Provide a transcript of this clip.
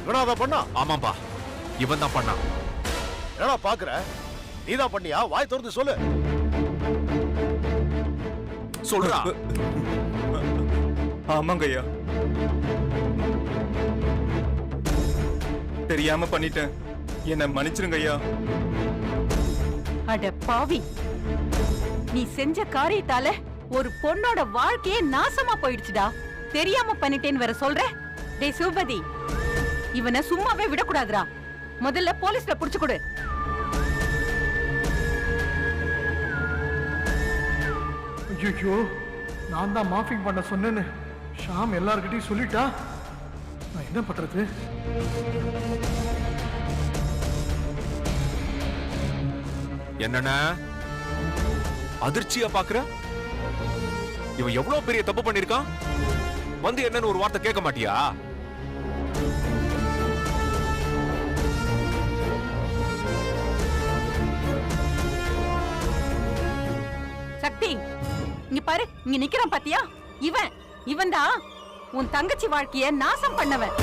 இவனா அதை பண்ணா? ஆமாப்பா, இவன் தான் பண்ணான். என்னடா பாக்குற? நீதான் பண்ணியா? வாய் திறந்து சொல்லு. சொல்றா. ஆமாங்க ஐயா, தெரியாம பண்ணிட்டேன், என்ன மன்னிச்சிருங்க ஐயா. அட பாவி, நீ செஞ்ச காரியத்தால ஒரு பொண்ணோட வாழ்க்கையே நாசமா போயிடுச்சுடா. தெரியாம பண்ணிட்டேன்னு வேற சொல்ற? டேய் சிவபதி, இவனை சும்மாவே விடக்கூடாதுடா. முதல்ல போலீஸ்ல புடிச்சு கொடு. ஐயோ, நான் தான் மாஃபிங் பண்ண சொன்னேன்னு ஷாம் எல்லார்கிட்டையும் சொல்லிட்டா. நான் என்ன பண்றது? என்னன்னா அதிர்ச்சியா பாக்குற? இவன் எவ்வளவு பெரிய தப்பு பண்ணிருக்கான், வந்து என்னன்னு ஒரு வார்த்தை கேட்க மாட்டியா? சக்தி, இங்க பாரு, இங்க நிக்கிறான் பாத்தியா? இவன் தான் உன் தங்கச்சி வாழ்க்கைய நாசம் பண்ணவன்.